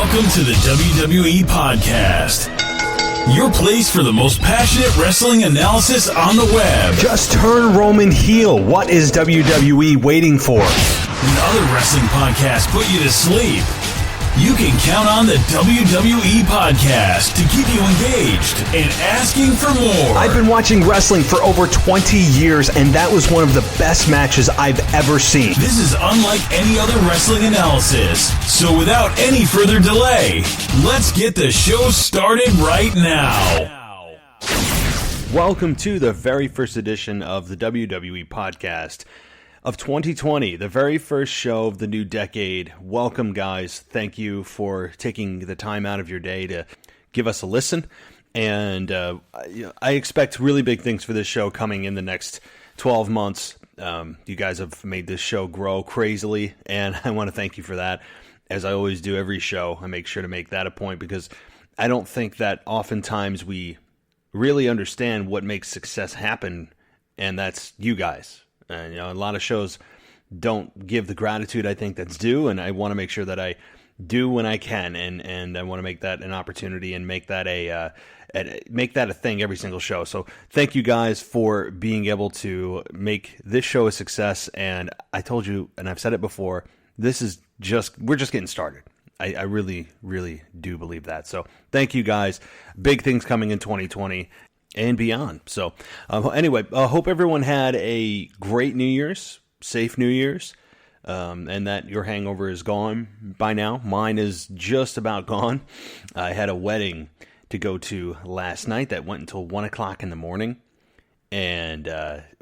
Welcome to the WWE Podcast, your place for the most passionate wrestling analysis on the web. Just turn Roman heel. What is WWE waiting for? When other wrestling podcasts put you to sleep, you can count on the WWE Podcast to keep you engaged and asking for more. I've been watching wrestling for over 20 years, and that was one of the best matches I've ever seen. This is unlike any other wrestling analysis. So without any further delay, let's get the show started right now. Welcome to the very first edition of the WWE Podcast of 2020, the very first show of the new decade. Welcome, guys. Thank you for taking the time out of your day to give us a listen. And I expect really big things for this show coming in the next 12 months. You guys have made this show grow crazily, and I want to thank you for that. As I always do every show, I make sure to make that a point because I don't think that oftentimes we really understand what makes success happen, and that's you guys. And, a lot of shows don't give the gratitude I think that's due, and I want to make sure that I do when I can, and I want to make that an opportunity and make that a thing every single show. So thank you guys for being able to make this show a success. And I told you, and I've said it before, we're just getting started. I really, really do believe that. So thank you guys. Big things coming in 2020. And beyond. So, anyway, I hope everyone had a great New Year's, safe New Year's, and that your hangover is gone by now. Mine is just about gone. I had a wedding to go to last night that went until 1 o'clock in the morning, and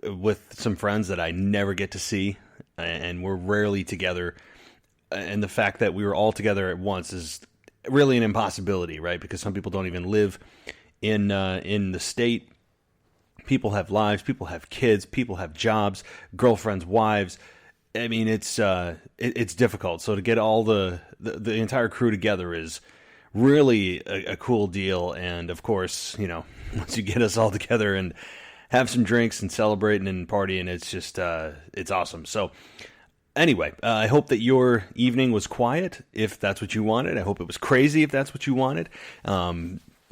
with some friends that I never get to see, and we're rarely together. And the fact that we were all together at once is really an impossibility, right? Because some people don't even live in the state. People have lives, people have kids, people have jobs, girlfriends, wives. I mean, it's difficult. So to get all the entire crew together is really a cool deal. And of course, once you get us all together and have some drinks and celebrating and partying, it's just it's awesome. So anyway, I hope that your evening was quiet, if that's what you wanted. I hope it was crazy, if that's what you wanted.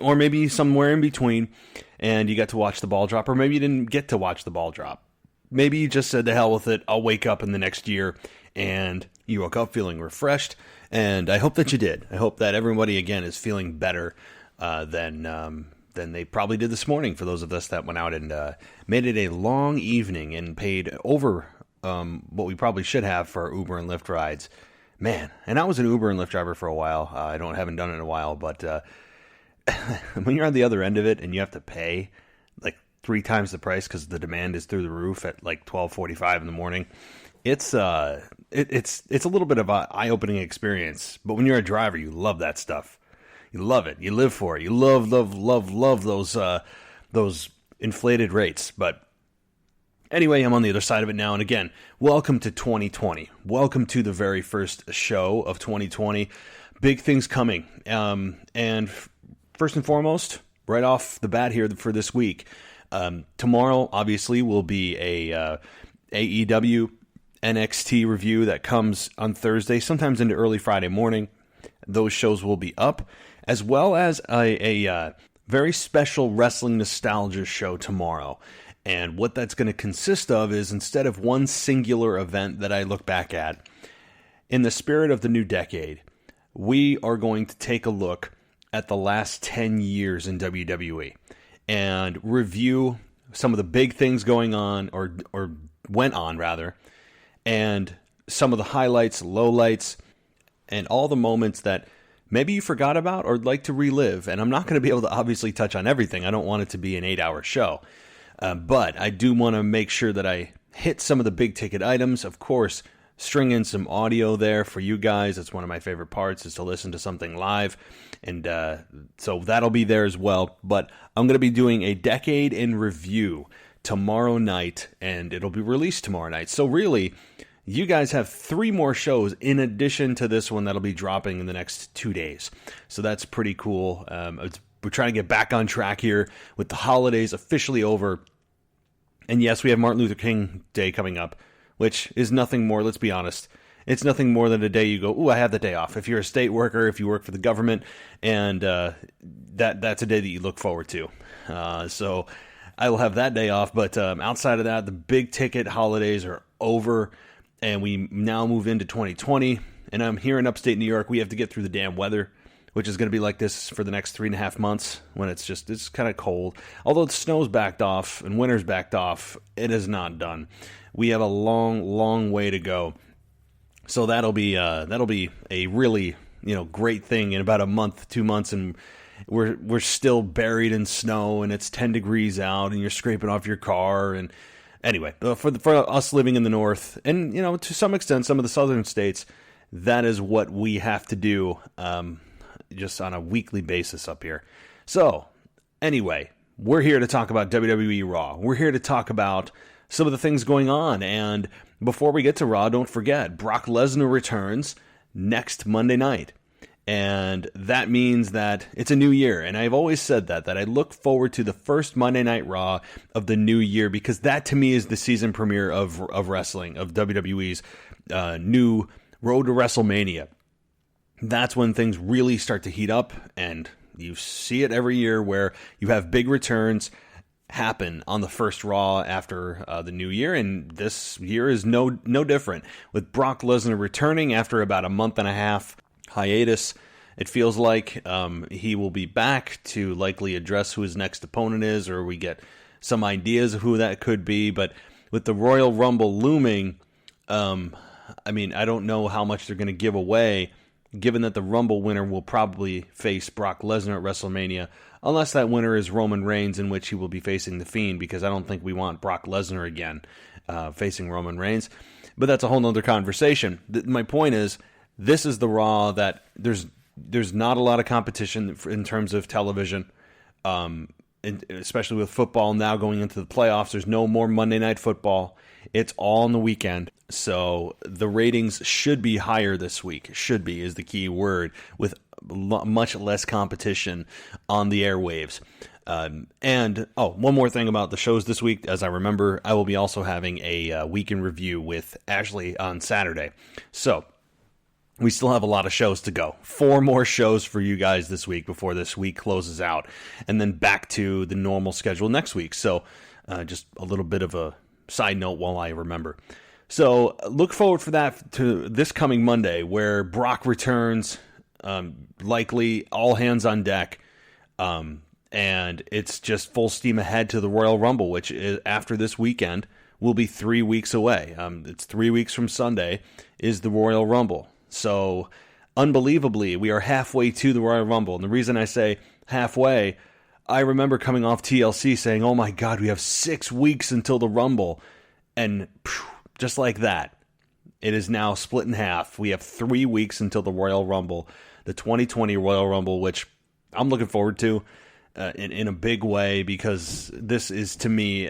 Or maybe somewhere in between, and you got to watch the ball drop, or maybe you didn't get to watch the ball drop. Maybe you just said, to hell with it, I'll wake up in the next year, and you woke up feeling refreshed, and I hope that you did. I hope that everybody, again, is feeling better than they probably did this morning, for those of us that went out and made it a long evening and paid over what we probably should have for our Uber and Lyft rides. Man, and I was an Uber and Lyft driver for a while. I haven't done it in a while, but when you're on the other end of it and you have to pay like 3 times the price because the demand is through the roof at like 12:45 in the morning, it's a little bit of an eye-opening experience. But when you're a driver, you love that stuff. You love it. You live for it. You love those inflated rates. But anyway, I'm on the other side of it now. And again, welcome to 2020. Welcome to the very first show of 2020. Big things coming. And first and foremost, right off the bat here for this week, tomorrow obviously will be a AEW NXT review that comes on Thursday, sometimes into early Friday morning. Those shows will be up, as well as a very special wrestling nostalgia show tomorrow. And what that's going to consist of is, instead of one singular event that I look back at, in the spirit of the new decade, we are going to take a look at the last 10 years in WWE and review some of the big things going on, or went on rather, and some of the highlights, lowlights, and all the moments that maybe you forgot about or like to relive. And I'm not going to be able to obviously touch on everything. I don't want it to be an 8-hour show. But I do want to make sure that I hit some of the big ticket items. Of course, string in some audio there for you guys. That's one of my favorite parts, is to listen to something live. And so that'll be there as well. But I'm going to be doing a decade in review tomorrow night, and it'll be released tomorrow night. So really, you guys have 3 more shows in addition to this one that'll be dropping in the next 2 days. So that's pretty cool. We're trying to get back on track here with the holidays officially over. And yes, we have Martin Luther King Day coming up, which is nothing more, let's be honest, It's nothing more than a day you go, ooh, I have the day off. If you're a state worker, if you work for the government, and that's a day that you look forward to. So I will have that day off. But outside of that, the big ticket holidays are over, and we now move into 2020. And I'm here in upstate New York. We have to get through the damn weather, which is going to be like this for the next 3.5 months when it's kind of cold. Although the snow's backed off and winter's backed off, it is not done. We have a long, long way to go. So that'll be a really, great thing in about a month, 2 months, and we're still buried in snow, and it's 10 degrees out, and you're scraping off your car. And anyway, for us living in the north, and to some extent some of the southern states, that is what we have to do, just on a weekly basis up here. So anyway, we're here to talk about WWE Raw. We're here to talk about some of the things going on. And before we get to Raw, don't forget, Brock Lesnar returns next Monday night. And that means that it's a new year. And I've always said that I look forward to the first Monday Night Raw of the new year, because that to me is the season premiere of wrestling, of WWE's new Road to WrestleMania. That's when things really start to heat up, and you see it every year where you have big returns happen on the first Raw after the new year, and this year is no different. With Brock Lesnar returning after about a month and a half hiatus, it feels like he will be back to likely address who his next opponent is, or we get some ideas of who that could be. But with the Royal Rumble looming, I don't know how much they're going to give away, given that the Rumble winner will probably face Brock Lesnar at WrestleMania, unless that winner is Roman Reigns, in which he will be facing The Fiend, because I don't think we want Brock Lesnar again facing Roman Reigns. But that's a whole nother conversation. My point is, this is the Raw that there's not a lot of competition in terms of television, especially with football now going into the playoffs. There's no more Monday Night Football. It's all on the weekend. So the ratings should be higher this week. Should be is the key word, with much less competition on the airwaves. And one more thing about the shows this week. As I remember, I will be also having a week in review with Ashley on Saturday. So we still have a lot of shows to go. 4 more shows for you guys this week before this week closes out, and then back to the normal schedule next week. So just a little bit of a side note while I remember. So look forward for that to this coming Monday, where Brock returns, likely all hands on deck, and it's just full steam ahead to the Royal Rumble, which is, after this weekend, will be 3 weeks away. It's 3 weeks from Sunday is the Royal Rumble. So unbelievably, we are halfway to the Royal Rumble. And the reason I say halfway, I remember coming off TLC saying, oh my God, we have 6 weeks until the Rumble. And just like that, it is now split in half. We have 3 weeks until the Royal Rumble, the 2020 Royal Rumble, which I'm looking forward to in a big way, because this is, to me,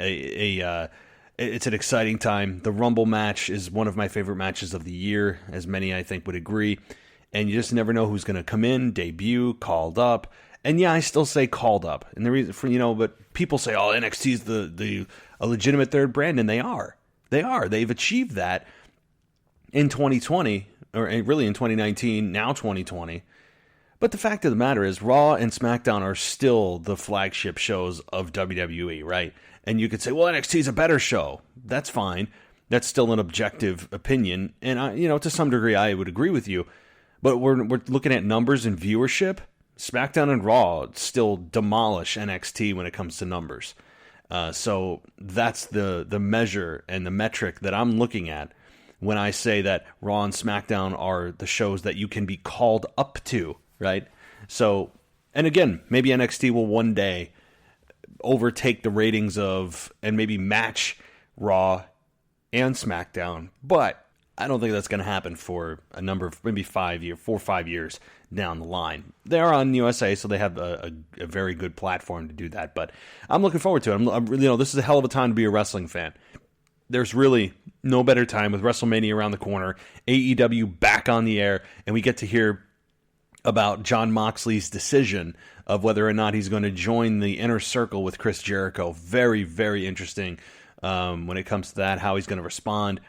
it's an exciting time. The Rumble match is one of my favorite matches of the year, as many I think would agree. And you just never know who's going to come in, debut, called up. And yeah, I still say called up. And the reason for, but people say, oh, NXT is a legitimate third brand, and they are. They are. They've achieved that in 2020, or really in 2019, now 2020. But the fact of the matter is, Raw and SmackDown are still the flagship shows of WWE, right? And you could say, well, NXT is a better show. That's fine. That's still an objective opinion. And, to some degree, I would agree with you. But we're looking at numbers and viewership. SmackDown and Raw still demolish NXT when it comes to numbers. So that's the measure and the metric that I'm looking at when I say that Raw and SmackDown are the shows that you can be called up to, right? So, and again, maybe NXT will one day overtake the ratings of, and maybe match Raw and SmackDown, but I don't think that's going to happen for a number of, maybe 4 or 5 years down the line. They're on USA, so they have a very good platform to do that, but I'm looking forward to it. I'm this is a hell of a time to be a wrestling fan. There's really no better time with WrestleMania around the corner, AEW back on the air, and we get to hear about Jon Moxley's decision of whether or not he's going to join the inner circle with Chris Jericho. Very, very interesting when it comes to that, how he's going to respond.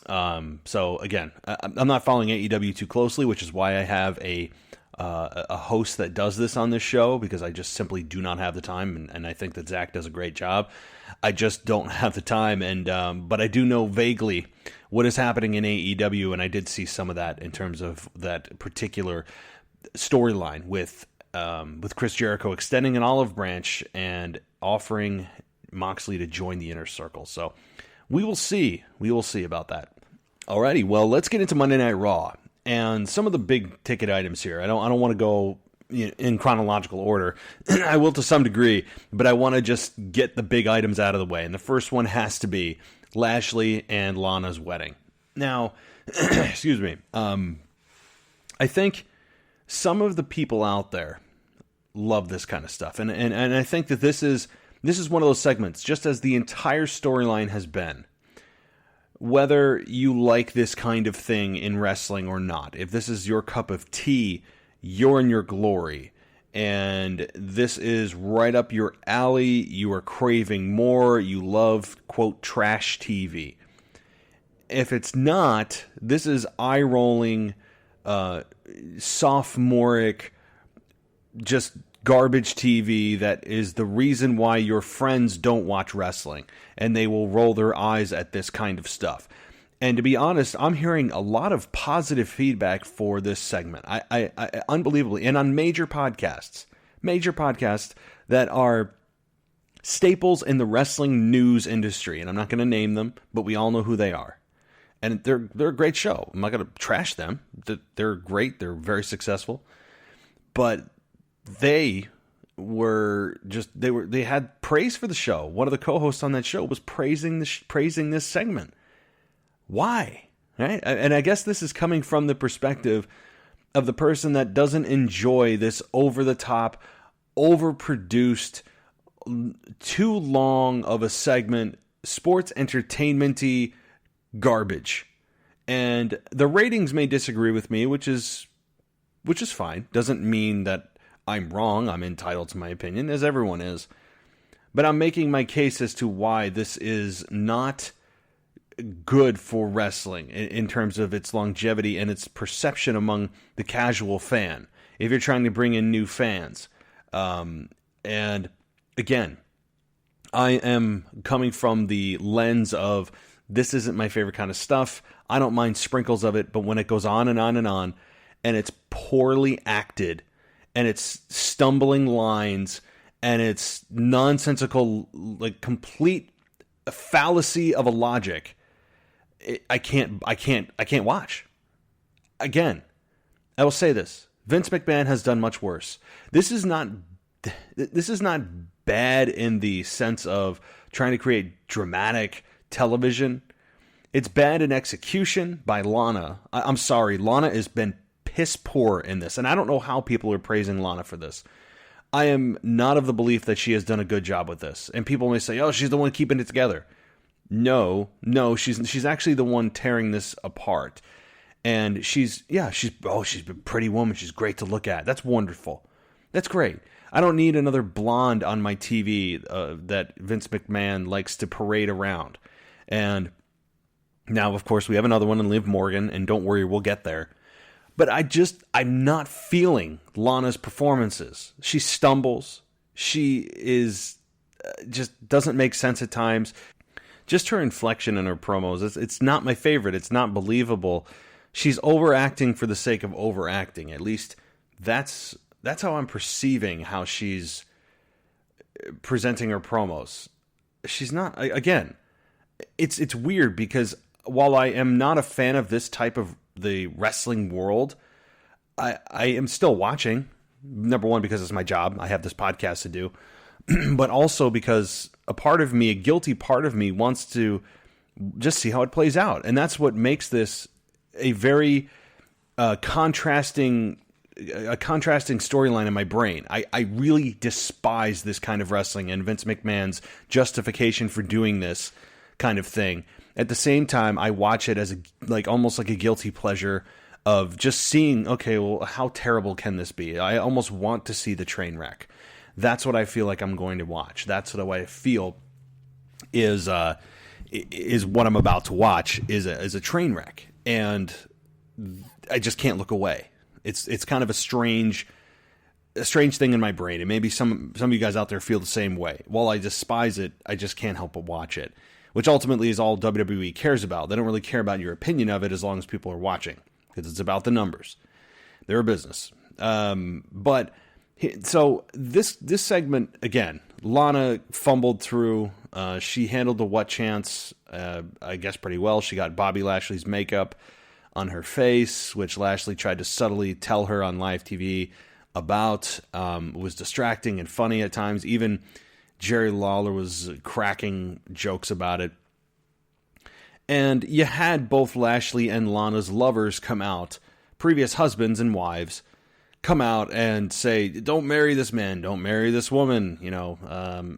So again, I'm not following AEW too closely, which is why I have a host that does this on this show, because I just simply do not have the time, and I think that Zach does a great job. I just don't have the time, but I do know vaguely what is happening in AEW, and I did see some of that in terms of that particular storyline with Chris Jericho extending an olive branch and offering Moxley to join the Inner Circle. So we will see. We will see about that. Alrighty, well, let's get into Monday Night Raw and some of the big ticket items here. I don't want to go in chronological order. I will to some degree, but I want to just get the big items out of the way. And the first one has to be Lashley and Lana's wedding. Now, excuse me. I think some of the people out there love this kind of stuff, and I think that this is one of those segments, just as the entire storyline has been. Whether you like this kind of thing in wrestling or not, if this is your cup of tea, you're in your glory, and this is right up your alley. You are craving more. You love, quote, trash TV. If it's not, this is eye-rolling, sophomoric, just garbage TV that is the reason why your friends don't watch wrestling, and they will roll their eyes at this kind of stuff. And to be honest, I'm hearing a lot of positive feedback for this segment. I unbelievably, and on major podcasts that are staples in the wrestling news industry, and I'm not going to name them, but we all know who they are. And they're a great show. I'm not going to trash them. They're great. They're very successful. But they had praise for the show. One of the co-hosts on that show was praising this segment. Why? Right? And I guess this is coming from the perspective of the person that doesn't enjoy this over-the-top, overproduced, too long of a segment, sports entertainment-y garbage. And the ratings may disagree with me, which is fine. Doesn't mean that I'm wrong. I'm entitled to my opinion, as everyone is. But I'm making my case as to why this is not good for wrestling in terms of its longevity and its perception among the casual fan, if you're trying to bring in new fans. And again, I am coming from the lens of, this isn't my favorite kind of stuff. I don't mind sprinkles of it, but when it goes on and on and on, and it's poorly acted, and it's stumbling lines, and it's nonsensical, like complete fallacy of a logic, I can't watch. Again, I will say this: Vince McMahon has done much worse. This is not bad in the sense of trying to create dramatic television. It's bad in execution by Lana. I'm sorry, Lana has been piss poor in this, and I don't know how people are praising Lana for this. I am not of the belief that she has done a good job with this. And people may say, "Oh, she's the one keeping it together." No, she's actually the one tearing this apart. And she's a pretty woman. She's great to look at. That's wonderful. That's great. I don't need another blonde on my TV that Vince McMahon likes to parade around. And now, of course, we have another one in Liv Morgan, and don't worry, we'll get there. But I'm not feeling Lana's performances. She stumbles. She just doesn't make sense at times. Just her inflection in her promos, it's not my favorite. It's not believable. She's overacting for the sake of overacting. At least that's how I'm perceiving how she's presenting her promos. She's not, again, it's weird because while I am not a fan of this type of the wrestling world, I am still watching. Number one, because it's my job. I have this podcast to do. But also because a guilty part of me wants to just see how it plays out. And that's what makes this a very contrasting storyline in my brain. I really despise this kind of wrestling and Vince McMahon's justification for doing this kind of thing. At the same time, I watch it as almost like a guilty pleasure of just seeing, okay, well, how terrible can this be? I almost want to see the train wreck. That's what I feel like I'm going to watch. That's what I feel is is what I'm about to watch is a train wreck, and I just can't look away. It's kind of a strange thing in my brain, and maybe some of you guys out there feel the same way. While I despise it, I just can't help but watch it, which ultimately is all WWE cares about. They don't really care about your opinion of it as long as people are watching, because it's about the numbers. They're a business. So this segment, again, Lana fumbled through. She handled the what chance, I guess, pretty well. She got Bobby Lashley's makeup on her face, which Lashley tried to subtly tell her on live TV about. It was distracting and funny at times. Even Jerry Lawler was cracking jokes about it. And you had both Lashley and Lana's lovers come out, previous husbands and wives, come out and say, don't marry this man, don't marry this woman,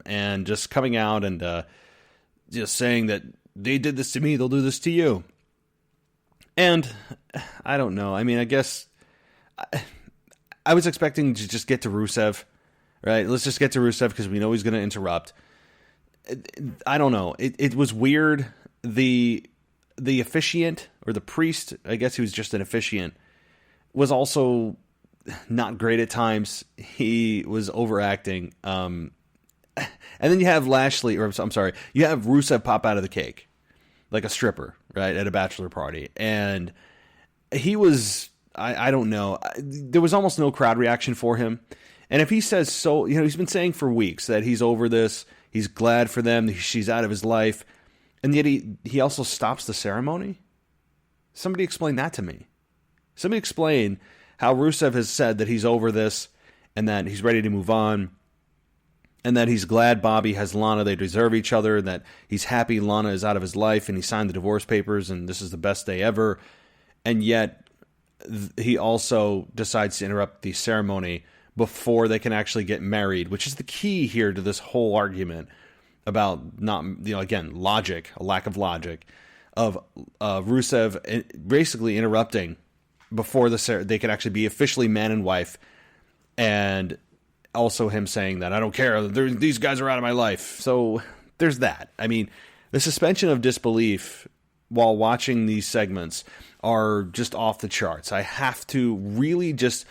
and just coming out and just saying that they did this to me, they'll do this to you. And I don't know. I mean, I guess I was expecting to just get to Rusev, right? Let's just get to Rusev because we know he's going to interrupt. I don't know. It was weird. The officiant, or the priest, I guess he was just an officiant, was also not great at times. He was overacting. And then you have Lashley, or I'm sorry, you have Rusev pop out of the cake like a stripper, right, at a bachelor party. And he was, I don't know, there was almost no crowd reaction for him. And if he says so, he's been saying for weeks that he's over this, he's glad for them, she's out of his life, and yet he also stops the ceremony? Somebody explain that to me. Somebody explain how Rusev has said that he's over this and that he's ready to move on, and that he's glad Bobby has Lana, they deserve each other, and that he's happy Lana is out of his life and he signed the divorce papers and this is the best day ever. And yet he also decides to interrupt the ceremony before they can actually get married, which is the key here to this whole argument about not, again, logic, a lack of logic, of Rusev basically interrupting before they could actually be officially man and wife, and also him saying that, I don't care, these guys are out of my life. So there's that. I mean, the suspension of disbelief while watching these segments are just off the charts. I have to really just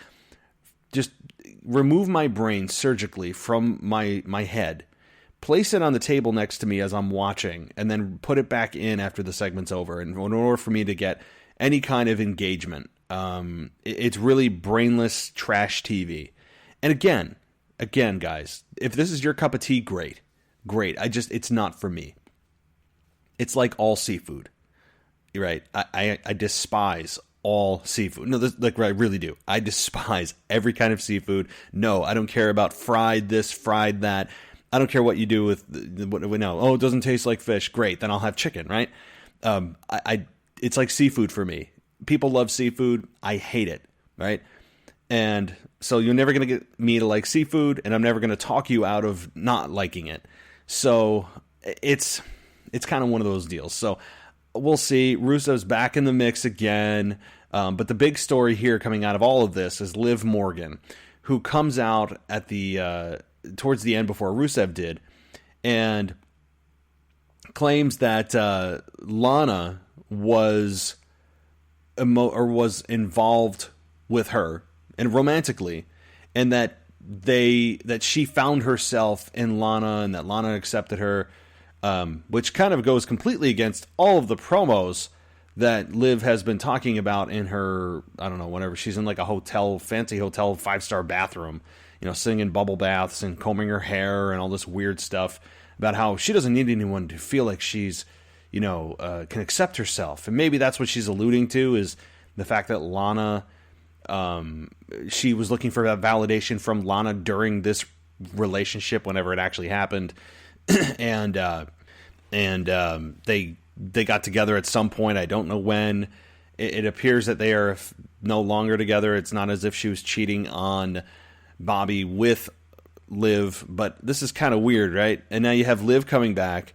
remove my brain surgically from my head, place it on the table next to me as I'm watching, and then put it back in after the segment's over, in order for me to get any kind of engagement. It's really brainless trash TV. And again, guys, if this is your cup of tea, great. It's not for me. It's like all seafood, right? I despise all seafood. No, I really do. I despise every kind of seafood. No, I don't care about fried this, fried that. I don't care what you do with no. It doesn't taste like fish. Great, then I'll have chicken, right? It's like seafood for me. People love seafood. I hate it, right? And so you're never going to get me to like seafood, and I'm never going to talk you out of not liking it. So it's kind of one of those deals. So we'll see. Rusev's back in the mix again. But the big story here coming out of all of this is Liv Morgan, who comes out at the towards the end before Rusev did, and claims that Lana was involved with her, and romantically, and that she found herself in Lana, and that Lana accepted her, which kind of goes completely against all of the promos that Liv has been talking about in her, I don't know, whenever she's in like a fancy hotel 5-star bathroom, singing bubble baths and combing her hair and all this weird stuff about how she doesn't need anyone to feel like she's, can accept herself. And maybe that's what she's alluding to, is the fact that Lana, she was looking for that validation from Lana during this relationship whenever it actually happened. and they got together at some point. I don't know when. It appears that they are no longer together. It's not as if she was cheating on Bobby with Liv, but this is kind of weird, right? And now you have Liv coming back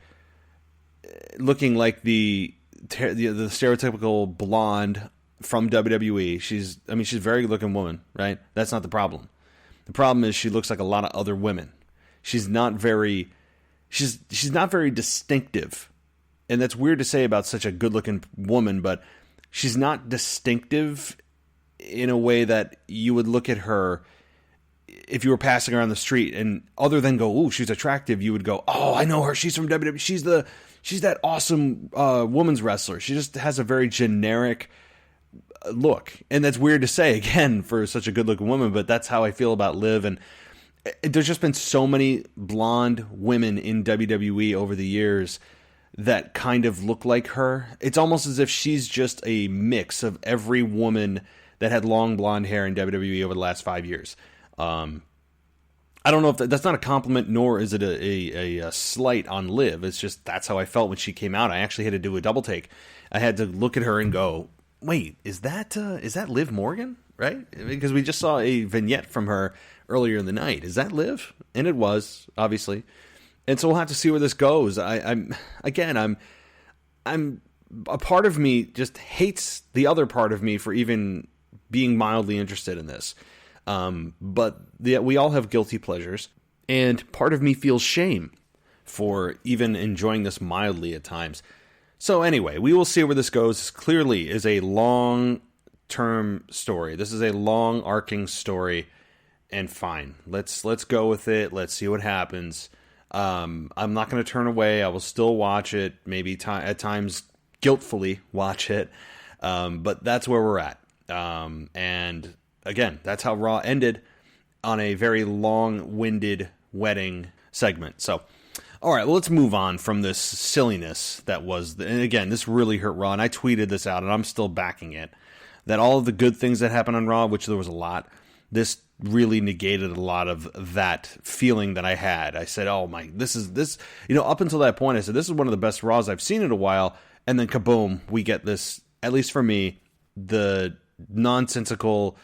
looking like the stereotypical blonde from WWE. She's a very good looking woman, right? That's not the problem. The problem is she looks like a lot of other women. She's not very distinctive and that's weird to say about such a good-looking woman, but she's not distinctive in a way that you would look at her if you were passing her on the street, and other than go, "Ooh, she's attractive," you would go, "Oh, I know her. She's from WWE. She's that awesome women's wrestler." She just has a very generic look, and that's weird to say again for such a good-looking woman, but that's how I feel about Liv. And there's just been so many blonde women in WWE over the years that kind of look like her. It's almost as if she's just a mix of every woman that had long blonde hair in WWE over the last 5 years. I don't know if that's not a compliment, nor is it a slight on Liv. It's just that's how I felt when she came out. I actually had to do a double take. I had to look at her and go, "Wait, is that Liv Morgan?" Right? Because we just saw a vignette from her earlier in the night. Is that Liv? And it was, obviously. And so we'll have to see where this goes. I'm a part of me just hates the other part of me for even being mildly interested in this. But we all have guilty pleasures, and part of me feels shame for even enjoying this mildly at times. So anyway, we will see where this goes. This clearly is a long-term story. This is a long arcing story, and fine. Let's go with it. Let's see what happens. I'm not going to turn away. I will still watch it, maybe at times guiltfully watch it. But that's where we're at. And again, that's how Raw ended, on a very long-winded wedding segment. So, all right, well, let's move on from this silliness that was, and again, this really hurt Raw, and I tweeted this out, and I'm still backing it, that all of the good things that happened on Raw, which there was a lot, this really negated a lot of that feeling that I had. I said, oh my, this, up until that point, I said, this is one of the best Raws I've seen in a while, and then kaboom, we get this, at least for me, the nonsensical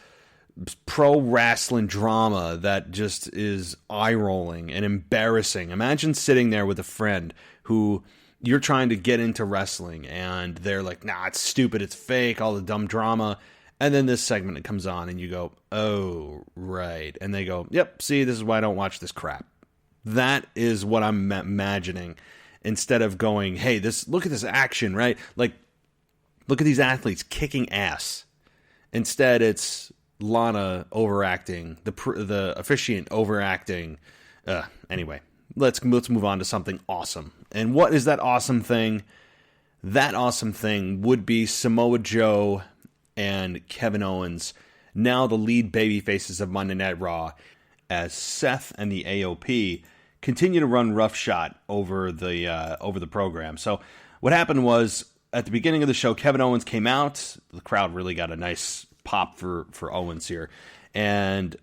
pro wrestling drama that just is eye-rolling and embarrassing. Imagine sitting there with a friend who you're trying to get into wrestling, and they're like, nah, it's stupid, it's fake, all the dumb drama. And then this segment comes on, and you go, oh, right. And they go, yep, see, this is why I don't watch this crap. That is what I'm imagining, instead of going, hey, look at this action, right? Like, look at these athletes kicking ass. Instead, it's Lana overacting, the officiant overacting. Anyway, let's move on to something awesome. And what is that awesome thing? That awesome thing would be Samoa Joe and Kevin Owens, now the lead babyfaces of Monday Night Raw, as Seth and the AOP continue to run roughshod over the program. So what happened was, at the beginning of the show, Kevin Owens came out. The crowd really got a nice pop for Owens here, and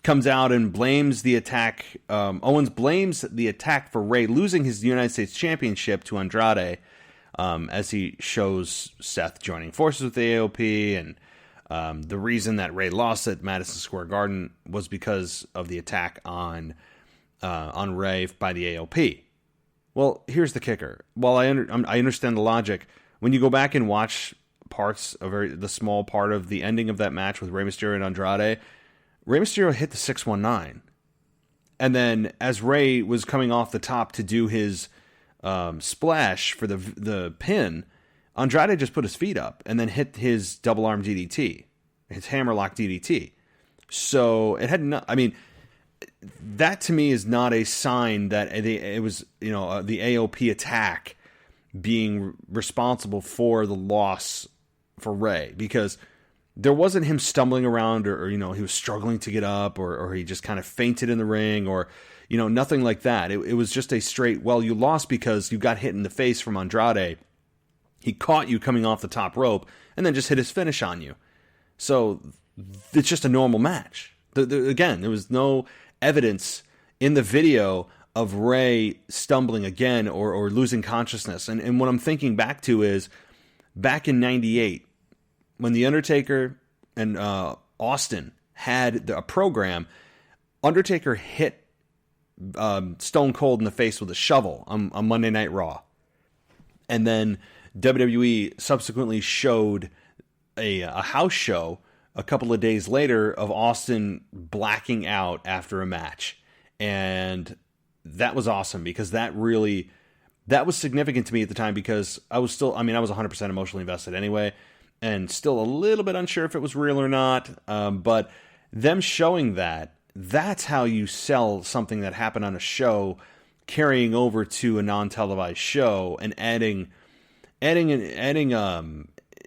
comes out and blames the attack. Owens blames the attack for Rey losing his United States Championship to Andrade, as he shows Seth joining forces with the AOP, and the reason that Rey lost at Madison Square Garden was because of the attack on Rey by the AOP. Well, here's the kicker. While I understand the logic, when you go back and watch parts of the small part of the ending of that match with Rey Mysterio and Andrade, Rey Mysterio hit the 619, and then as Rey was coming off the top to do his splash for the pin, Andrade just put his feet up and then hit his double arm DDT, his hammerlock DDT. So it had not. I mean, that to me is not a sign that it was the AOP attack being responsible for the loss for Rey, because there wasn't him stumbling around or he was struggling to get up or he just kind of fainted in the ring or nothing like that. It was just a straight, well, you lost because you got hit in the face from Andrade. He caught you coming off the top rope and then just hit his finish on you. So it's just a normal match. Again, there was no evidence in the video of Rey stumbling again or losing consciousness. And what I'm thinking back to is back in 98, when The Undertaker and Austin had a program, Undertaker hit Stone Cold in the face with a shovel on Monday Night Raw. And then WWE subsequently showed a house show a couple of days later of Austin blacking out after a match. And that was awesome because that really That was significant to me at the time because I was 100% emotionally invested anyway, and still a little bit unsure if it was real or not. But them showing that's how you sell something that happened on a show, carrying over to a non-televised show and adding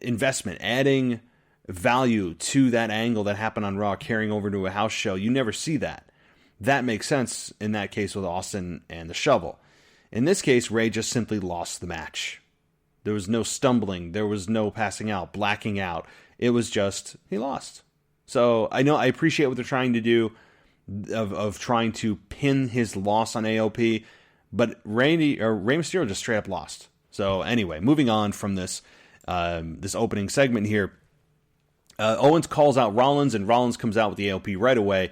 investment, adding value to that angle that happened on Raw, carrying over to a house show. You never see that. That makes sense in that case with Austin and the shovel. In this case, Ray just simply lost the match. There was no stumbling. There was no passing out, blacking out. It was just, he lost. So I appreciate what they're trying to do of trying to pin his loss on AOP, but Rey Mysterio just straight up lost. So anyway, moving on from this opening segment here, Owens calls out Rollins, and Rollins comes out with the AOP right away.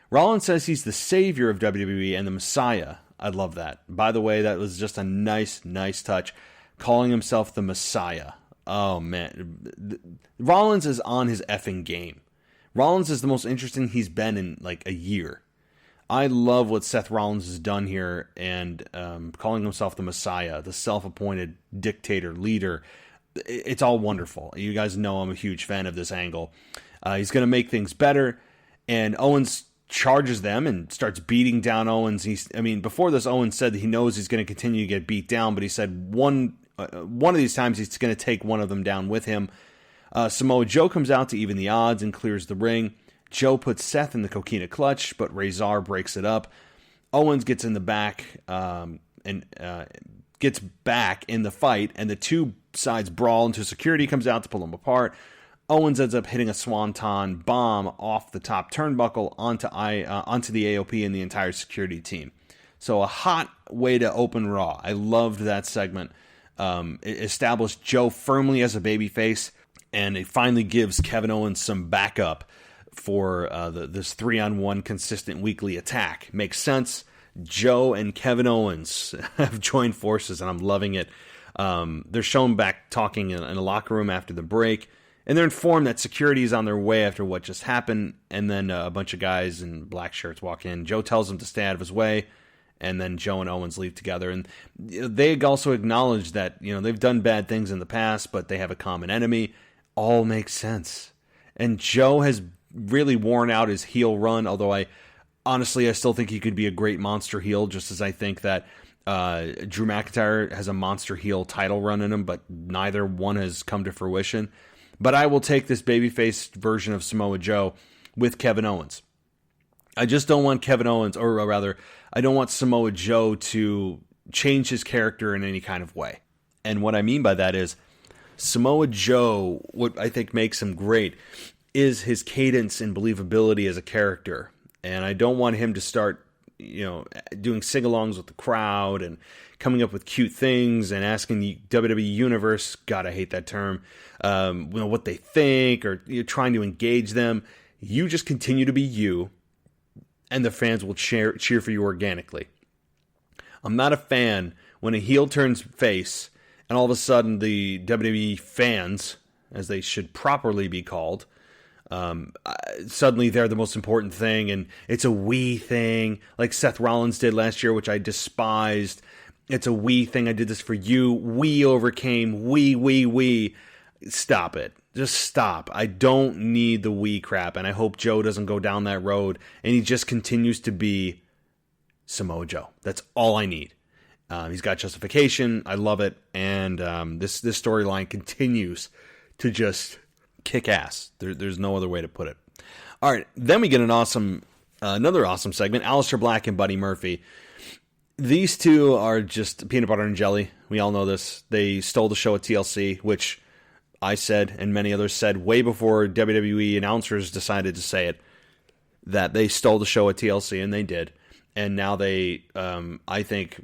Rollins says he's the savior of WWE and the Messiah. I love that. By the way, that was just a nice touch, calling himself the Messiah. Oh, man. Rollins is on his effing game. Rollins is the most interesting he's been in like a year. I love what Seth Rollins has done here, and calling himself the Messiah, the self-appointed dictator, leader. It's all wonderful. You guys know I'm a huge fan of this angle. He's going to make things better, and Owens charges them and starts beating down Owens. Before this, Owens said that he knows he's going to continue to get beat down, but he said one of these times he's going to take one of them down with him. Samoa Joe comes out to even the odds and clears the ring. Joe puts Seth in the coquina clutch, but Razor breaks it up. Owens gets in the back and gets back in the fight, and the two sides brawl until security comes out to pull them apart. Owens ends up hitting a swanton bomb off the top turnbuckle onto the AOP and the entire security team. So a hot way to open Raw. I loved that segment. It established Joe firmly as a babyface, and it finally gives Kevin Owens some backup for this 3-on-1 consistent weekly attack. Makes sense. Joe and Kevin Owens have joined forces, and I'm loving it. They're shown back talking in a locker room after the break, and they're informed that security is on their way after what just happened, and then a bunch of guys in black shirts walk in. Joe tells them to stay out of his way, and then Joe and Owens leave together. And they also acknowledge that they've done bad things in the past, but they have a common enemy. All makes sense. And Joe has really worn out his heel run, although I still think he could be a great monster heel, just as I think that Drew McIntyre has a monster heel title run in him, but neither one has come to fruition. But I will take this babyface version of Samoa Joe with Kevin Owens. I just don't want Kevin Owens, or rather, I don't want Samoa Joe to change his character in any kind of way. And what I mean by that is, Samoa Joe, what I think makes him great is his cadence and believability as a character. And I don't want him to start, doing sing-alongs with the crowd and coming up with cute things and asking the WWE Universe, God, I hate that term, what they think, or trying to engage them. You just continue to be you, and the fans will cheer for you organically. I'm not a fan when a heel turns face, and all of a sudden the WWE fans, as they should properly be called, suddenly they're the most important thing, and it's a we thing, like Seth Rollins did last year, which I despised. It's a we thing. I did this for you. We overcame. We. Stop it. Just stop. I don't need the we crap, and I hope Joe doesn't go down that road, and he just continues to be Samoa Joe. That's all I need. He's got justification. I love it, and this storyline continues to just kick ass. There's no other way to put it. All right, then we get another awesome segment. Aleister Black and Buddy Murphy. These two are just peanut butter and jelly. We all know this. They stole the show at TLC, which I said and many others said way before WWE announcers decided to say it, that they stole the show at TLC, and they did. And now they, I think,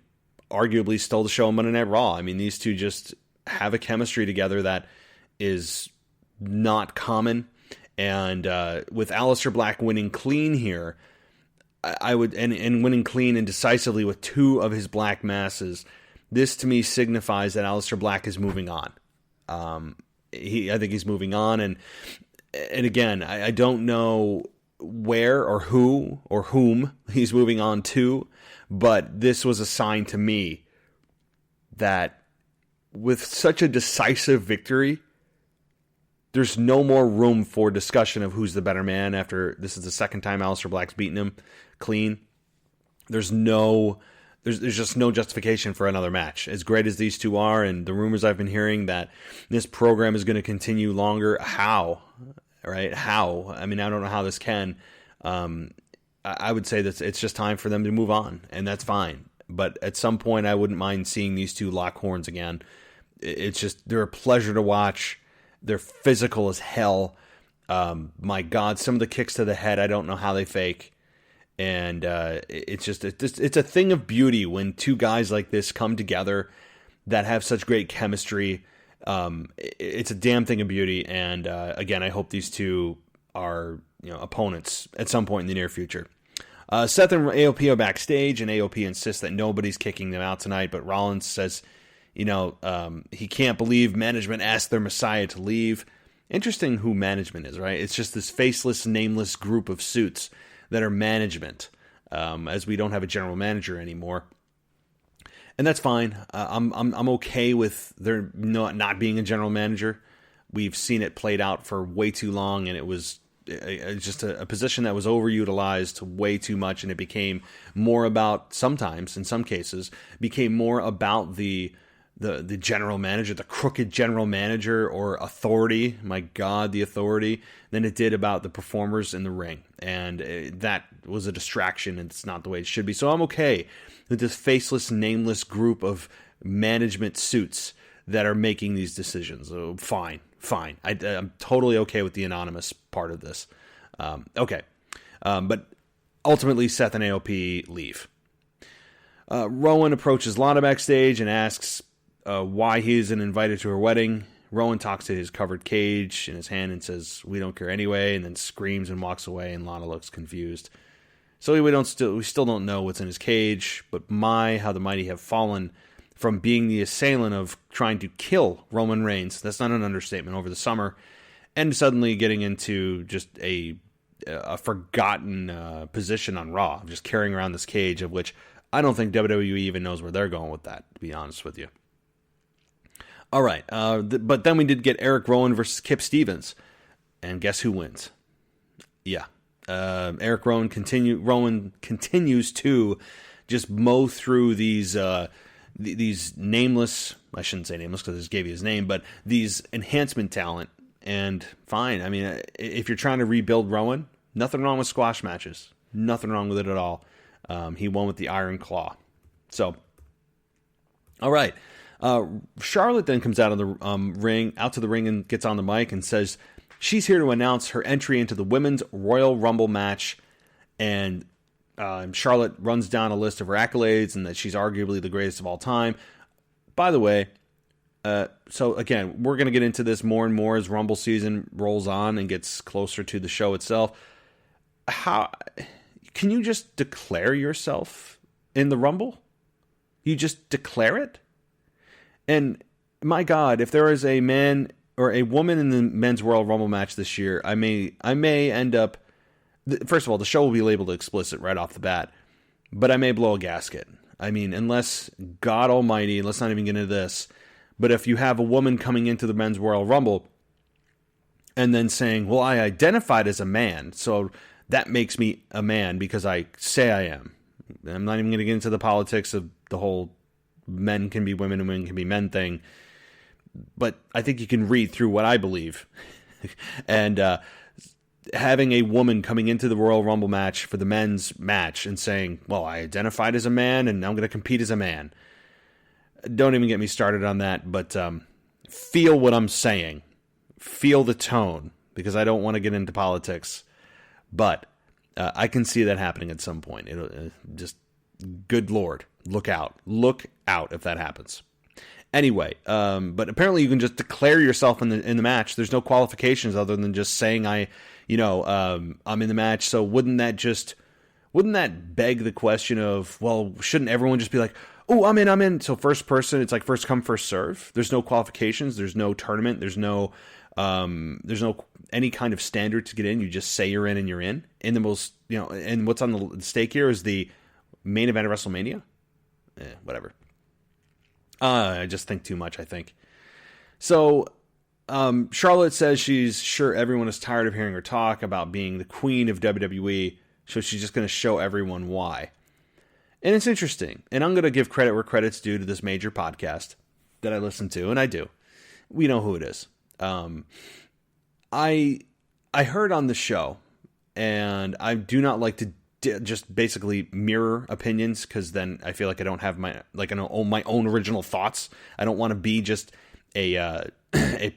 arguably stole the show on Monday Night Raw. I mean, these two just have a chemistry together that is not common. And with Aleister Black winning clean here, I would, and winning clean and decisively with two of his black masses, this to me signifies that Aleister Black is moving on. I think he's moving on, and again, I don't know where or who or whom he's moving on to, but this was a sign to me that with such a decisive victory, there's no more room for discussion of who's the better man after this is the second time Aleister Black's beaten him clean. There's just no justification for another match. As great as these two are, and the rumors I've been hearing that this program is going to continue longer, how? Right? How? I mean, I don't know how this can. I would say that it's just time for them to move on, and that's fine. But at some point, I wouldn't mind seeing these two lock horns again. It's just, they're a pleasure to watch. They're physical as hell. My God, some of the kicks to the head, I don't know how they fake. And it's a thing of beauty when two guys like this come together that have such great chemistry. It's a damn thing of beauty. And again, I hope these two are opponents at some point in the near future. Seth and AOP are backstage, and AOP insists that nobody's kicking them out tonight. But Rollins says, he can't believe management asked their Messiah to leave. Interesting who management is, right? It's just this faceless, nameless group of suits that are management, as we don't have a general manager anymore. And that's fine. I'm okay with there not being a general manager. We've seen it played out for way too long, and it was just a position that was overutilized way too much, and it became more about, sometimes, in some cases, became more about the general manager, the crooked general manager or authority, my God, the authority, than it did about the performers in the ring. And that was a distraction, and it's not the way it should be. So I'm okay with this faceless, nameless group of management suits that are making these decisions. So fine. I'm totally okay with the anonymous part of this. Okay. But ultimately, Seth and AOP leave. Rowan approaches Lana backstage and asks why he isn't invited to her wedding. Rowan talks to his covered cage in his hand and says, "We don't care anyway," and then screams and walks away, and Lana looks confused. So we still don't know what's in his cage, but my, how the mighty have fallen from being the assailant of trying to kill Roman Reigns, that's not an understatement, over the summer, and suddenly getting into just a forgotten position on Raw, just carrying around this cage, of which I don't think WWE even knows where they're going with that, to be honest with you. All right, but then we did get Eric Rowan versus Kip Stevens, and guess who wins? Yeah, Eric Rowan continues to just mow through these nameless, I shouldn't say nameless because I just gave you his name, but these enhancement talent, and fine. I mean, if you're trying to rebuild Rowan, nothing wrong with squash matches, nothing wrong with it at all. He won with the Iron Claw. So, all right. Charlotte then comes out of the out to the ring and gets on the mic and says she's here to announce her entry into the Women's Royal Rumble match. And Charlotte runs down a list of her accolades and that she's arguably the greatest of all time. By the way, so again, we're going to get into this more and more as Rumble season rolls on and gets closer to the show itself. How can you just declare yourself in the Rumble? You just declare it? And my God, if there is a man or a woman in the Men's Royal Rumble match this year, I may end up. First of all, the show will be labeled explicit right off the bat, but I may blow a gasket. I mean, unless God Almighty, let's not even get into this, but if you have a woman coming into the Men's Royal Rumble and then saying, "Well, I identified as a man, so that makes me a man because I say I am." I'm not even going to get into the politics of the whole men can be women and women can be men thing, but I think you can read through what I believe. And having a woman coming into the Royal Rumble match for the men's match and saying, "Well, I identified as a man and I'm going to compete as a man." Don't even get me started on that, but feel what I'm saying. Feel the tone, because I don't want to get into politics, but I can see that happening at some point. It'll just, good Lord, look out if that happens. Anyway, but apparently you can just declare yourself in the match. There's no qualifications other than just saying I'm in the match. So wouldn't that beg the question of, well, shouldn't everyone just be like, "Oh, I'm in"? So first person, it's like first come, first serve. There's no qualifications. There's no tournament. There's no any kind of standard to get in. You just say you're in and you're in. And the most, and what's on the stake here is the main event of WrestleMania. Whatever. I just think too much, I think. So, Charlotte says she's sure everyone is tired of hearing her talk about being the queen of WWE, so she's just going to show everyone why. And it's interesting, and I'm going to give credit where credit's due to this major podcast that I listen to, and I do. We know who it is. I heard on the show, and I do not like to just basically mirror opinions, because then I feel like I don't have my own original thoughts. I don't want to be just a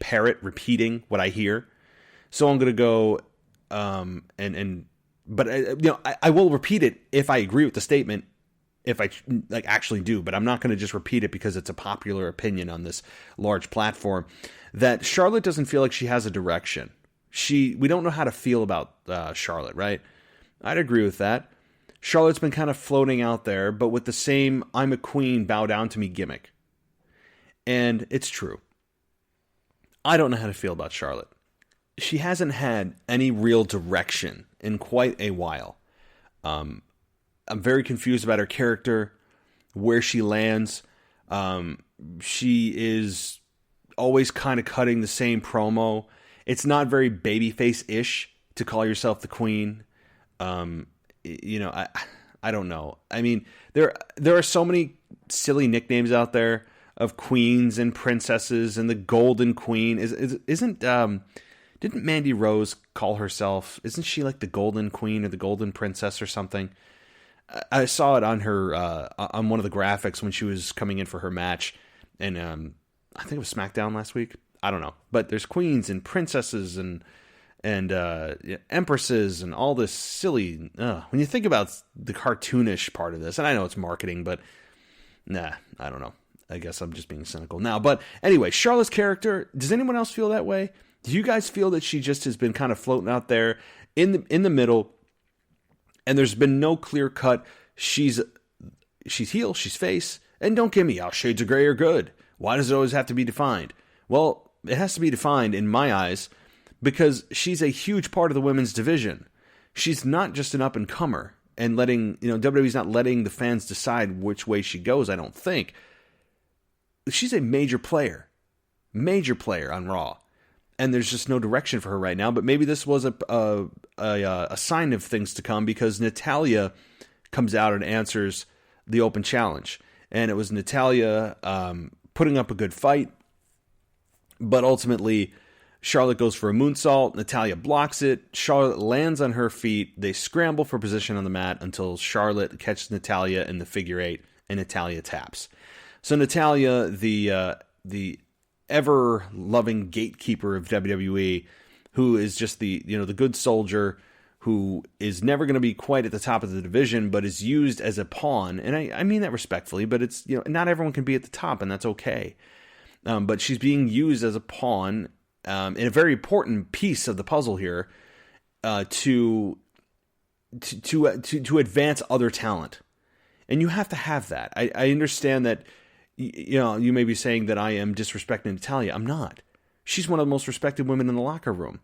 parrot repeating what I hear. So I'm going to go but I will repeat it if I agree with the statement, if I actually do, but I'm not going to just repeat it because it's a popular opinion on this large platform, that Charlotte doesn't feel like she has a direction. We don't know how to feel about Charlotte, right? I'd agree with that. Charlotte's been kind of floating out there, but with the same "I'm a queen, bow down to me" gimmick. And it's true. I don't know how to feel about Charlotte. She hasn't had any real direction in quite a while. I'm very confused about her character, where she lands. She is always kind of cutting the same promo. It's not very babyface-ish to call yourself the queen. I don't know. I mean, there are so many silly nicknames out there of queens and princesses, and the Golden Queen didn't Mandy Rose call herself? Isn't she like the Golden Queen or the Golden Princess or something? I saw it on her on one of the graphics when she was coming in for her match, and I think it was SmackDown last week. I don't know, but there's queens and princesses and empresses and all this silly. When you think about the cartoonish part of this, and I know it's marketing, but I don't know. I guess I'm just being cynical now. But anyway, Charlotte's character. Does anyone else feel that way? Do you guys feel that she just has been kind of floating out there in the middle, and there's been no clear cut? She's heel, she's face, and don't give me, shades of gray are good. Why does it always have to be defined? Well, it has to be defined in my eyes because she's a huge part of the women's division. She's not just an up and comer and WWE's not letting the fans decide which way she goes. I don't think. She's a major player on Raw, and there's just no direction for her right now. But maybe this was a sign of things to come, because Natalya comes out and answers the open challenge, and it was Natalya putting up a good fight, but ultimately Charlotte goes for a moonsault. Natalya blocks it. Charlotte lands on her feet. They scramble for position on the mat until Charlotte catches Natalya in the figure eight, and Natalya taps. So Natalya, the ever-loving gatekeeper of WWE, who is just the good soldier, who is never going to be quite at the top of the division, but is used as a pawn. And I mean that respectfully, but it's not everyone can be at the top, and that's okay. But she's being used as a pawn in a very important piece of the puzzle here to advance other talent, and you have to have that. I understand that. You may be saying that I am disrespecting Natalya. I'm not. She's one of the most respected women in the locker room.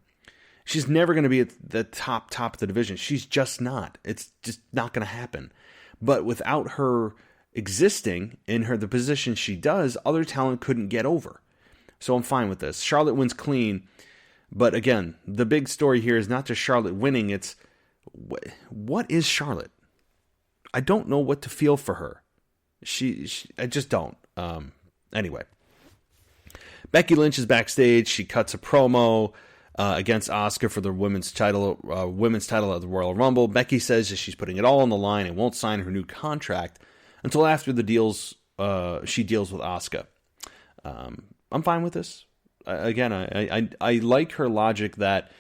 She's never going to be at the top of the division. She's just not. It's just not going to happen. But without her existing in the position she does, other talent couldn't get over. So I'm fine with this. Charlotte wins clean. But again, the big story here is not just Charlotte winning. It's what is Charlotte? I don't know what to feel for her. I just don't. Anyway, Becky Lynch is backstage. She cuts a promo against Asuka for the women's title of the Royal Rumble. Becky says that she's putting it all on the line and won't sign her new contract until after she deals with Asuka. I'm fine with this. Again, I like her logic that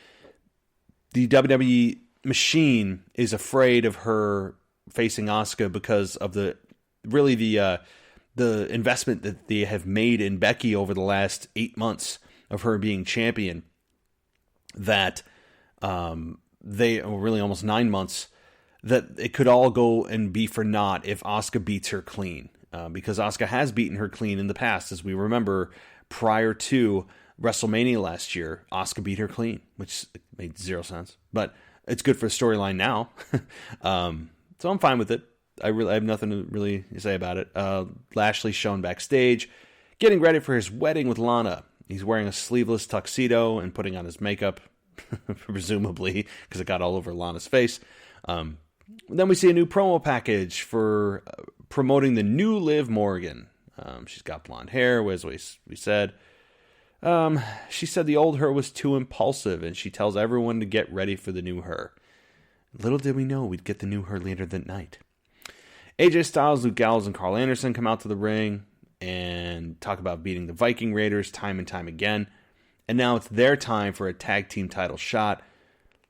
the WWE machine is afraid of her facing Asuka because of the investment that they have made in Becky over the last 8 months of her being champion, that really almost 9 months, that it could all go and be for naught if Asuka beats her clean, because Asuka has beaten her clean in the past. As we remember, prior to WrestleMania last year, Asuka beat her clean, which made zero sense, but it's good for the storyline now. So I'm fine with it. I have nothing to really say about it. Lashley's shown backstage, getting ready for his wedding with Lana. He's wearing a sleeveless tuxedo and putting on his makeup, presumably, because it got all over Lana's face. Then we see a new promo package for promoting the new Liv Morgan. She's got blonde hair, as we said. She said the old her was too impulsive, and she tells everyone to get ready for the new her. Little did we know we'd get the new her later that night. AJ Styles, Luke Gallows, and Carl Anderson come out to the ring and talk about beating the Viking Raiders time and time again. And now it's their time for a tag team title shot.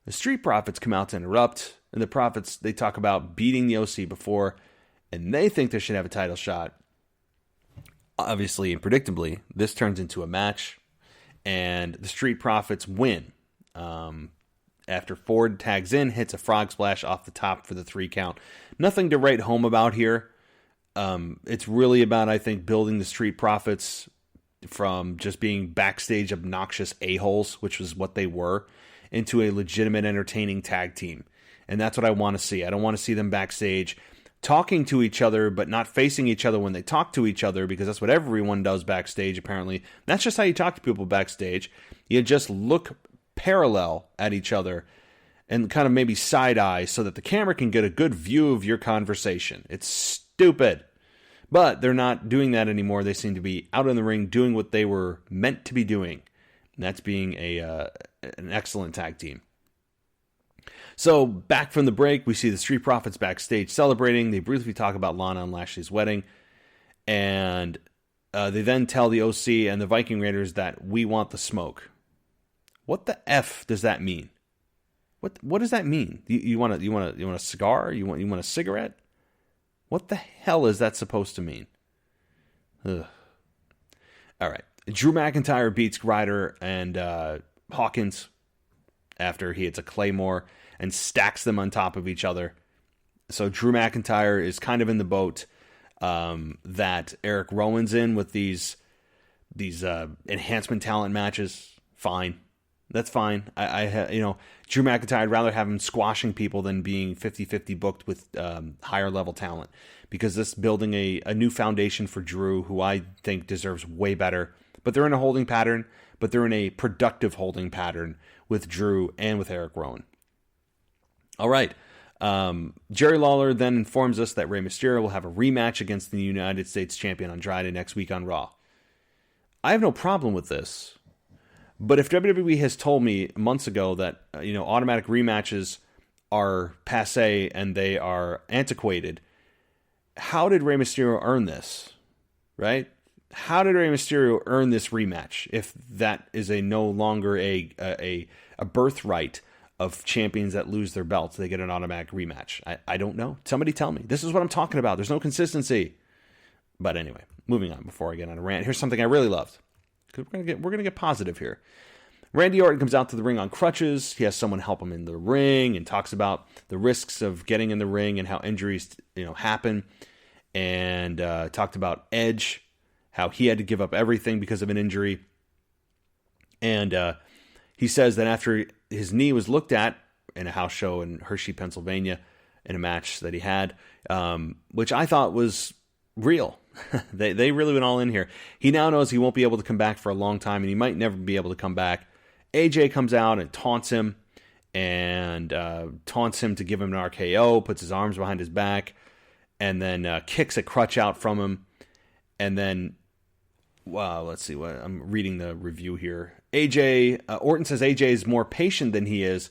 The Street Profits come out to interrupt, and the Profits, they talk about beating the OC before, and they think they should have a title shot. Obviously and predictably, this turns into a match, and the Street Profits win. After Ford tags in, hits a frog splash off the top for the 3 count. Nothing to write home about here. It's really about, I think, building the Street Profits from just being backstage obnoxious a-holes, which was what they were, into a legitimate entertaining tag team. And that's what I want to see. I don't want to see them backstage talking to each other, but not facing each other when they talk to each other, because that's what everyone does backstage, apparently. That's just how you talk to people backstage. You just look parallel at each other and kind of maybe side eye so that the camera can get a good view of your conversation. It's stupid. But they're not doing that anymore. They seem to be out in the ring doing what they were meant to be doing. And that's being an excellent tag team. So back from the break, we see the Street Profits backstage celebrating. They briefly talk about Lana and Lashley's wedding. And they then tell the OC and the Viking Raiders that we want the smoke. What the F does that mean? What does that mean? You want a cigar? You want a cigarette? What the hell is that supposed to mean? Ugh. All right. Drew McIntyre beats Ryder and Hawkins after he hits a Claymore and stacks them on top of each other. So Drew McIntyre is kind of in the boat that Eric Rowan's in with these enhancement talent matches. Fine. That's fine. Drew McIntyre, I'd rather have him squashing people than being 50-50 booked with higher level talent, because this is building a new foundation for Drew, who I think deserves way better. But they're in a holding pattern, but they're in a productive holding pattern with Drew and with Eric Rowan. All right. Jerry Lawler then informs us that Rey Mysterio will have a rematch against the United States champion Andrade next week on Raw. I have no problem with this. But if WWE has told me months ago that automatic rematches are passé and they are antiquated, how did Rey Mysterio earn this? Right? How did Rey Mysterio earn this rematch if that is no longer a birthright of champions that lose their belts? They get an automatic rematch. I don't know. Somebody tell me. This is what I'm talking about. There's no consistency. But anyway, moving on before I get on a rant. Here's something I really loved. We're gonna get positive here. Randy Orton comes out to the ring on crutches. He has someone help him in the ring and talks about the risks of getting in the ring and how injuries happen. And talked about Edge, how he had to give up everything because of an injury. And he says that after his knee was looked at in a house show in Hershey, Pennsylvania, in a match that he had, which I thought was real. They really went all in here. He now knows he won't be able to come back for a long time, and he might never be able to come back. AJ comes out and taunts him to give him an RKO, puts his arms behind his back, and then kicks a crutch out from him. And then, let's see what I'm reading the review here. Orton says AJ is more patient than he is,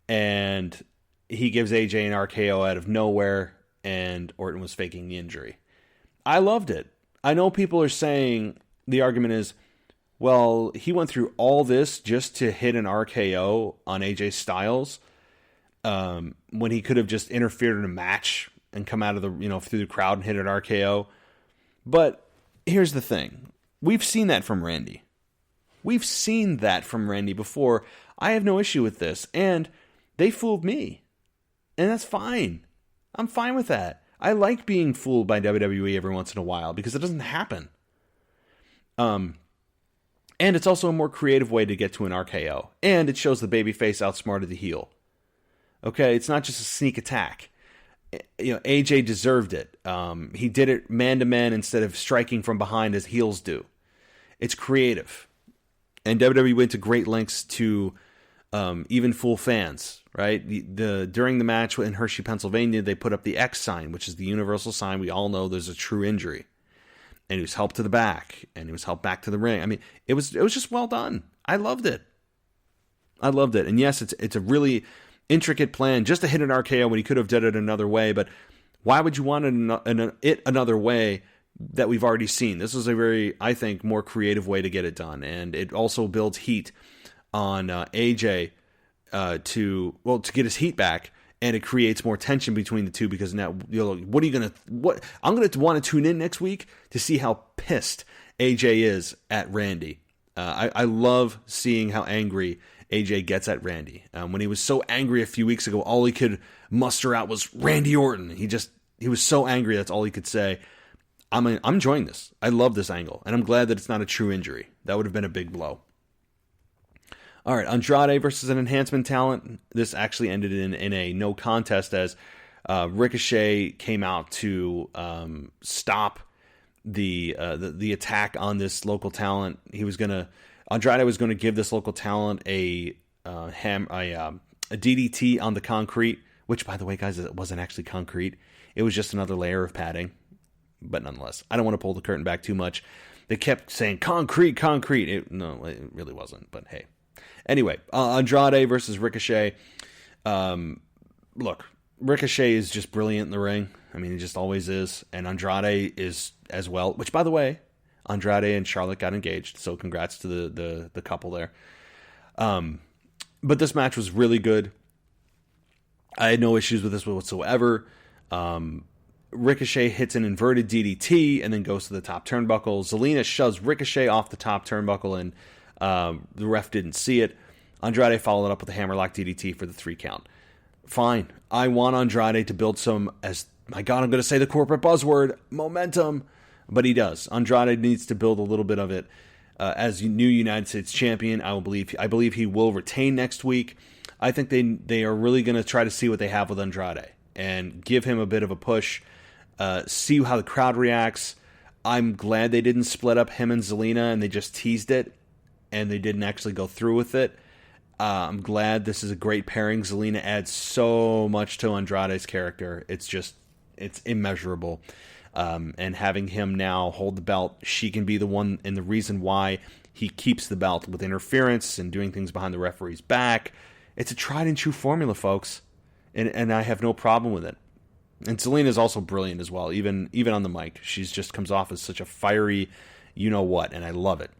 and he gives AJ an RKO out of nowhere, and Orton was faking the injury. I loved it. I know people are saying the argument is, well, he went through all this just to hit an RKO on AJ Styles when he could have just interfered in a match and come out of the through the crowd and hit an RKO. But here's the thing: we've seen that from Randy. We've seen that from Randy before. I have no issue with this, and they fooled me, and that's fine. I'm fine with that. I like being fooled by WWE every once in a while because it doesn't happen. And it's also a more creative way to get to an RKO. And it shows the babyface outsmarted the heel. Okay, it's not just a sneak attack. AJ deserved it. He did it man-to-man instead of striking from behind as heels do. It's creative. And WWE went to great lengths to even fool fans, right? During the match in Hershey, Pennsylvania, they put up the X sign, which is the universal sign. We all know there's a true injury. And he was helped to the back, and he was helped back to the ring. I mean, it was just well done. I loved it. And yes, it's a really intricate plan just to hit an RKO when he could have done it another way. But why would you want it another way that we've already seen? This was a very, I think, more creative way to get it done, and it also builds heat on AJ to get his heat back, and it creates more tension between the two because now I'm gonna want to tune in next week to see how pissed AJ is at Randy. I love seeing how angry AJ gets at Randy. When he was so angry a few weeks ago, all he could muster out was Randy Orton. He was so angry, that's all he could say. I'm enjoying this. I love this angle, and I'm glad that it's not a true injury. That would have been a big blow. All right, Andrade versus an enhancement talent. This actually ended in a no contest as Ricochet came out to stop the attack on this local talent. Andrade was gonna give this local talent a DDT on the concrete, which, by the way, guys, it wasn't actually concrete. It was just another layer of padding. But nonetheless, I don't want to pull the curtain back too much. They kept saying concrete. It really wasn't. But hey. Anyway, Andrade versus Ricochet. Look, Ricochet is just brilliant in the ring. I mean, he just always is. And Andrade is as well. Which, by the way, Andrade and Charlotte got engaged. So congrats to the couple there. But this match was really good. I had no issues with this whatsoever. Ricochet hits an inverted DDT and then goes to the top turnbuckle. Zelina shoves Ricochet off the top turnbuckle, and the ref didn't see it. Andrade followed up with a hammerlock DDT for the 3 count. Fine. I want Andrade to build some, my God, I'm going to say the corporate buzzword, momentum. But he does. Andrade needs to build a little bit of it. As new United States champion, I believe he will retain next week. I think they are really going to try to see what they have with Andrade and give him a bit of a push. See how the crowd reacts. I'm glad they didn't split up him and Zelina and they just teased it and they didn't actually go through with it. I'm glad this is a great pairing. Zelina adds so much to Andrade's character. It's immeasurable. And having him now hold the belt, she can be the one and the reason why he keeps the belt with interference and doing things behind the referee's back. It's a tried and true formula, folks. And I have no problem with it. And Zelina is also brilliant as well, even on the mic. She just comes off as such a fiery you-know-what, and I love it.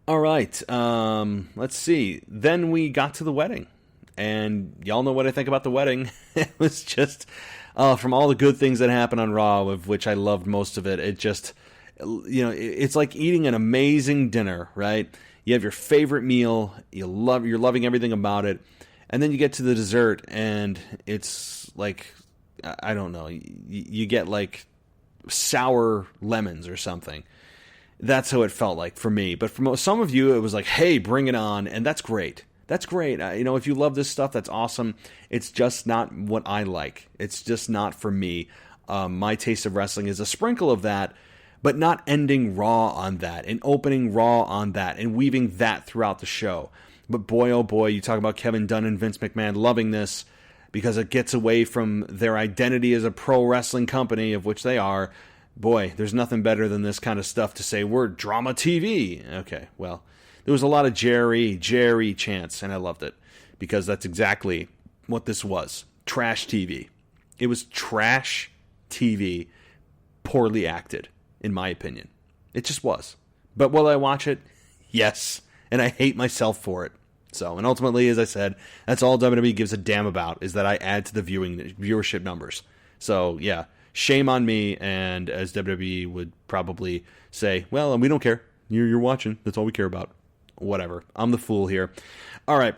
All right, let's see. Then we got to the wedding. And y'all know what I think about the wedding. It was just, from all the good things that happened on Raw, of which I loved most of it, it just, it's like eating an amazing dinner, right? You have your favorite meal, you're loving everything about it, and then you get to the dessert, and it's like, I don't know, you get like sour lemons or something. That's how it felt like for me. But for some of you, it was like, hey, bring it on, and that's great. That's great. If you love this stuff, that's awesome. It's just not what I like. It's just not for me. My taste of wrestling is a sprinkle of that, but not ending Raw on that, and opening Raw on that, and weaving that throughout the show. But boy, oh boy, you talk about Kevin Dunn and Vince McMahon loving this because it gets away from their identity as a pro wrestling company, of which they are. Boy, there's nothing better than this kind of stuff to say, we're drama TV. Okay, well, there was a lot of Jerry chants, and I loved it because that's exactly what this was. Trash TV. It was trash TV, poorly acted, in my opinion. It just was. But will I watch it? Yes. And I hate myself for it. So, and ultimately, as I said, that's all WWE gives a damn about, is that I add to the viewership numbers. So, yeah, shame on me, and as WWE would probably say, well, we don't care. You're watching. That's all we care about. Whatever. I'm the fool here. All right.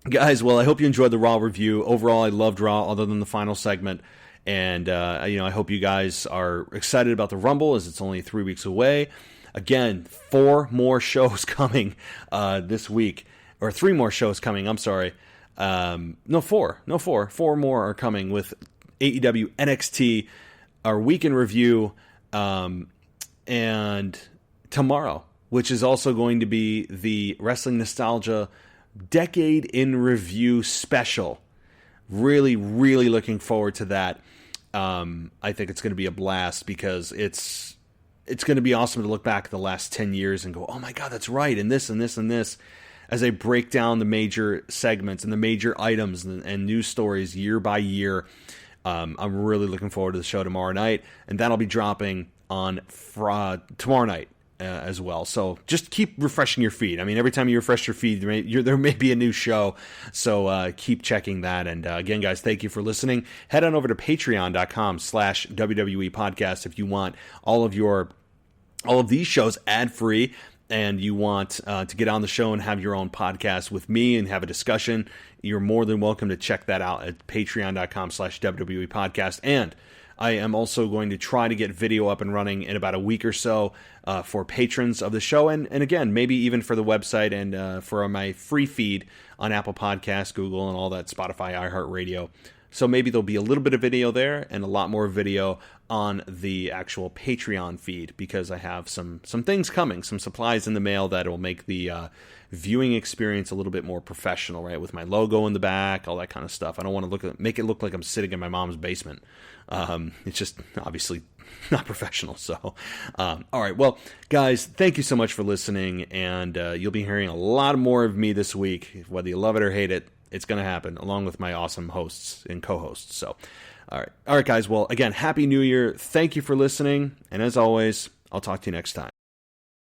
Guys, well, I hope you enjoyed the Raw review. Overall, I loved Raw, other than the final segment. And, I hope you guys are excited about the Rumble, as it's only 3 weeks away. Again, 4 more shows coming this week. Or 3 more shows coming, I'm sorry. Four more are coming with AEW NXT, our week in review, and tomorrow, which is also going to be the Wrestling Nostalgia Decade in Review special. Really, really looking forward to that. I think it's going to be a blast because it's going to be awesome to look back at the last 10 years and go, oh my God, that's right, and this and this and this, as I break down the major segments and the major items and news stories year by year. I'm really looking forward to the show tomorrow night, and that'll be dropping on tomorrow night as well. So just keep refreshing your feed. I mean, every time you refresh your feed, there may be a new show, so keep checking that. And again, guys, thank you for listening. Head on over to patreon.com/WWE podcast if you want all of these shows ad-free, and you want to get on the show and have your own podcast with me and have a discussion. You're more than welcome to check that out at patreon.com/WWE podcast. And I am also going to try to get video up and running in about a week or so for patrons of the show. And again, maybe even for the website and for my free feed on Apple Podcasts, Google, and all that, Spotify, iHeartRadio. So maybe there'll be a little bit of video there and a lot more video on the actual Patreon feed, because I have some things coming, some supplies in the mail that will make the viewing experience a little bit more professional, right? With my logo in the back, all that kind of stuff. I don't want to make it look like I'm sitting in my mom's basement. It's just obviously not professional. So, all right. Well, guys, thank you so much for listening, and you'll be hearing a lot more of me this week, whether you love it or hate it. It's going to happen, along with my awesome hosts and co-hosts. So, all right, guys. Well, again, Happy New Year. Thank you for listening. And as always, I'll talk to you next time.